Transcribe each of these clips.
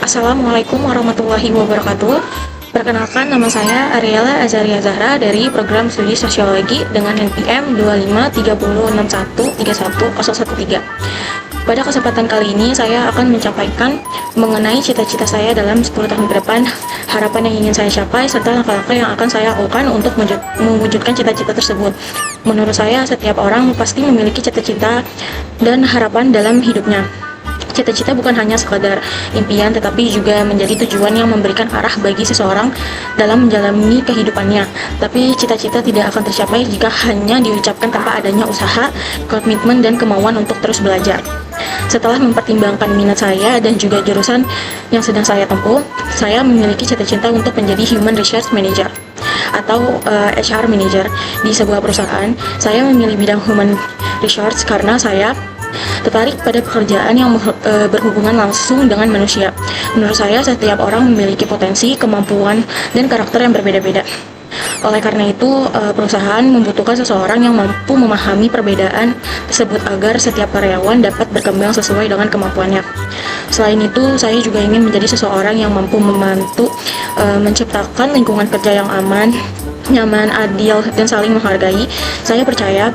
Assalamualaikum warahmatullahi wabarakatuh. Perkenalkan, nama saya Ariela Azaria Zahra dari Program Studi Sosiologi dengan NPM 253061310113. Pada kesempatan kali ini saya akan menyampaikan mengenai cita-cita saya dalam 10 tahun ke depan, harapan yang ingin saya capai, serta langkah-langkah yang akan saya lakukan untuk mewujudkan cita-cita tersebut. Menurut saya, setiap orang pasti memiliki cita-cita dan harapan dalam hidupnya. Cita-cita bukan hanya sekadar impian, tetapi juga menjadi tujuan yang memberikan arah bagi seseorang dalam menjalani kehidupannya. Tapi cita-cita tidak akan tercapai jika hanya diucapkan tanpa adanya usaha, komitmen, dan kemauan untuk terus belajar. Setelah mempertimbangkan minat saya dan juga jurusan yang sedang saya tempuh, saya memiliki cita-cita untuk menjadi Human Resource Manager atau HR Manager di sebuah perusahaan. Saya memilih bidang Human Resource karena saya tertarik pada pekerjaan yang berhubungan langsung dengan manusia. Menurut saya, setiap orang memiliki potensi, kemampuan, dan karakter yang berbeda-beda. Oleh karena itu, perusahaan membutuhkan seseorang yang mampu memahami perbedaan tersebut agar setiap karyawan dapat berkembang sesuai dengan kemampuannya. Selain itu, saya juga ingin menjadi seseorang yang mampu membantu menciptakan lingkungan kerja yang aman, nyaman, adil, dan saling menghargai. Saya percaya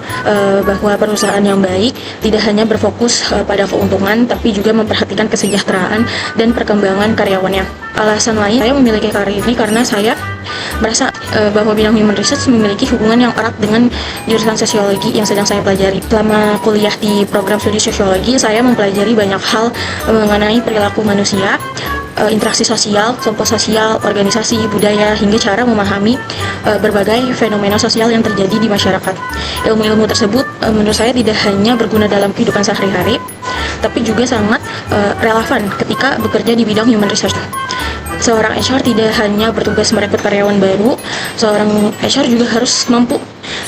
bahwa perusahaan yang baik tidak hanya berfokus pada keuntungan, tapi juga memperhatikan kesejahteraan dan perkembangan karyawannya. Alasan lain saya memiliki karir ini karena saya merasa bahwa bidang human research memiliki hubungan yang erat dengan jurusan sosiologi yang sedang saya pelajari. Selama kuliah di program studi sosiologi, saya mempelajari banyak hal mengenai perilaku manusia, interaksi sosial, kelompok sosial, organisasi, budaya, hingga cara memahami berbagai fenomena sosial yang terjadi di masyarakat. Ilmu-ilmu tersebut menurut saya tidak hanya berguna dalam kehidupan sehari-hari, tapi juga sangat relevan ketika bekerja di bidang human research. Seorang HR tidak hanya bertugas merekrut karyawan baru, seorang HR juga harus mampu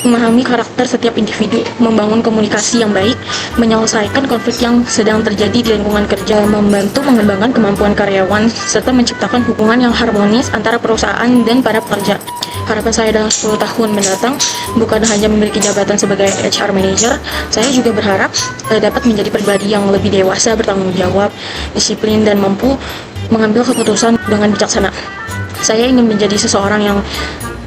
memahami karakter setiap individu, membangun komunikasi yang baik, menyelesaikan konflik yang sedang terjadi di lingkungan kerja, membantu mengembangkan kemampuan karyawan, serta menciptakan hubungan yang harmonis antara perusahaan dan para pekerja. Harapan saya dalam 10 tahun mendatang bukan hanya memiliki jabatan sebagai HR Manager, saya juga berharap dapat menjadi pribadi yang lebih dewasa, bertanggung jawab, disiplin, dan mampu mengambil keputusan dengan bijaksana. Saya ingin menjadi seseorang yang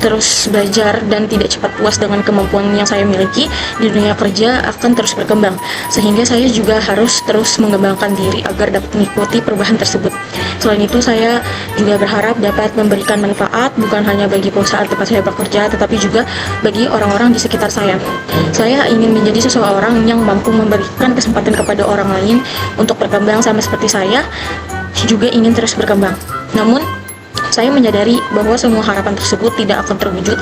terus belajar dan tidak cepat puas dengan kemampuan yang saya miliki di dunia kerja akan terus berkembang, sehingga saya juga harus terus mengembangkan diri agar dapat mengikuti perubahan tersebut. Selain itu, saya juga berharap dapat memberikan manfaat bukan hanya bagi perusahaan tempat saya bekerja, tetapi juga bagi orang-orang di sekitar saya. Saya ingin menjadi seseorang yang mampu memberikan kesempatan kepada orang lain untuk berkembang sama seperti saya juga ingin terus berkembang. Namun, saya menyadari bahwa semua harapan tersebut tidak akan terwujud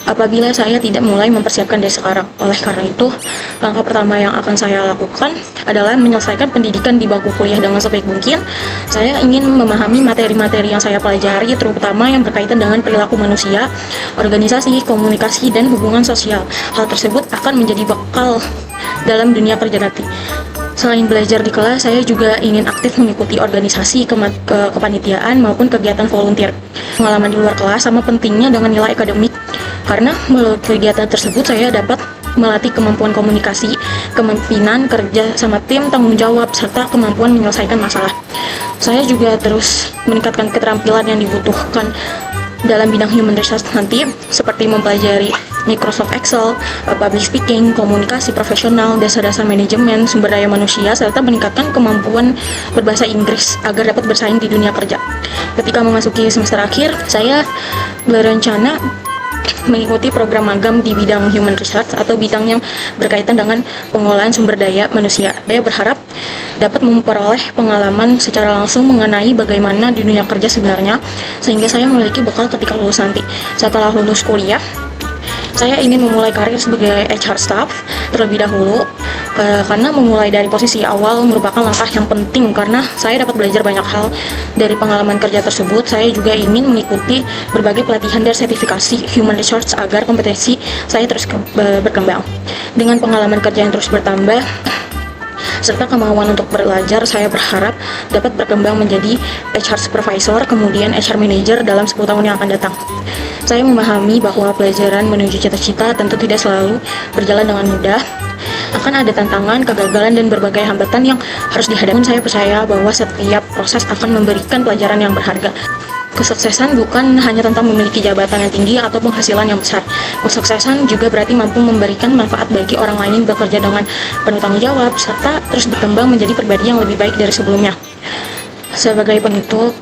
apabila saya tidak mulai mempersiapkan dari sekarang. Oleh karena itu, langkah pertama yang akan saya lakukan adalah menyelesaikan pendidikan di bangku kuliah dengan sebaik mungkin. Saya ingin memahami materi-materi yang saya pelajari, terutama yang berkaitan dengan perilaku manusia, organisasi, komunikasi, dan hubungan sosial. Hal tersebut akan menjadi bekal dalam dunia kerja nanti. Selain belajar di kelas, saya juga ingin aktif mengikuti organisasi, kepanitiaan, maupun kegiatan volunteer. Pengalaman di luar kelas sama pentingnya dengan nilai akademik, karena melalui kegiatan tersebut saya dapat melatih kemampuan komunikasi, kepemimpinan, kerja sama tim, tanggung jawab, serta kemampuan menyelesaikan masalah. Saya juga terus meningkatkan keterampilan yang dibutuhkan dalam bidang human resource nanti, seperti mempelajari Microsoft Excel, public speaking, komunikasi profesional, dasar-dasar manajemen, sumber daya manusia, serta meningkatkan kemampuan berbahasa Inggris agar dapat bersaing di dunia kerja. Ketika memasuki semester akhir, saya berencana mengikuti program magang di bidang human resource atau bidang yang berkaitan dengan pengolahan sumber daya manusia. Saya berharap dapat memperoleh pengalaman secara langsung mengenai bagaimana dunia kerja sebenarnya, sehingga saya memiliki bekal ketika lulus nanti. Setelah lulus kuliah, saya ingin memulai karir sebagai HR staff terlebih dahulu, karena memulai dari posisi awal merupakan langkah yang penting karena saya dapat belajar banyak hal dari pengalaman kerja tersebut. Saya juga ingin mengikuti berbagai pelatihan dan sertifikasi human resource agar kompetensi saya terus berkembang. Dengan pengalaman kerja yang terus bertambah, serta kemauan untuk belajar, saya berharap dapat berkembang menjadi HR Supervisor, kemudian HR Manager dalam 10 tahun yang akan datang. Saya memahami bahwa pelajaran menuju cita-cita tentu tidak selalu berjalan dengan mudah. Akan ada tantangan, kegagalan, dan berbagai hambatan yang harus dihadapi. Saya percaya bahwa setiap proses akan memberikan pelajaran yang berharga. Kesuksesan bukan hanya tentang memiliki jabatan yang tinggi atau penghasilan yang besar. Kesuksesan juga berarti mampu memberikan manfaat bagi orang lain, bekerja dengan penuh tanggung jawab, serta terus berkembang menjadi pribadi yang lebih baik dari sebelumnya. Sebagai penutup,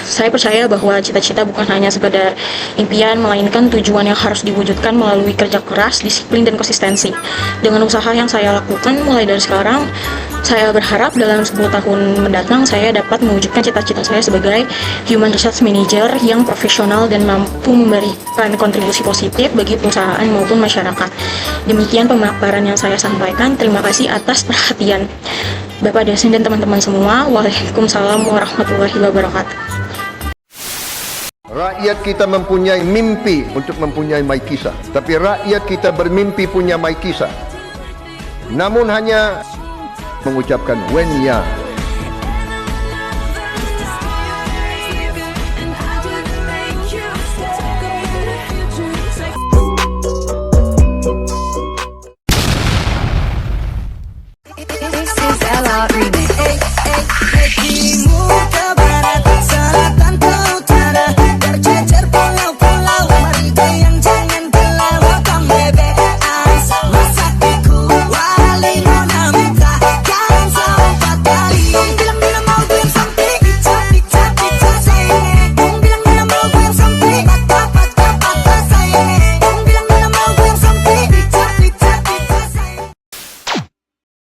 saya percaya bahwa cita-cita bukan hanya sekedar impian, melainkan tujuan yang harus diwujudkan melalui kerja keras, disiplin, dan konsistensi. Dengan usaha yang saya lakukan mulai dari sekarang, saya berharap dalam 10 tahun mendatang saya dapat mewujudkan cita-cita saya sebagai Human Resource Manager yang profesional dan mampu memberikan kontribusi positif bagi perusahaan maupun masyarakat. Demikian pemaparan yang saya sampaikan. Terima kasih atas perhatian Bapak dosen dan teman-teman semua. Waalaikumsalam warahmatullahi wabarakatuh. Rakyat kita mempunyai mimpi untuk mempunyai Maikisa, tapi rakyat kita bermimpi punya Maikisa, namun hanya mengucapkan when ya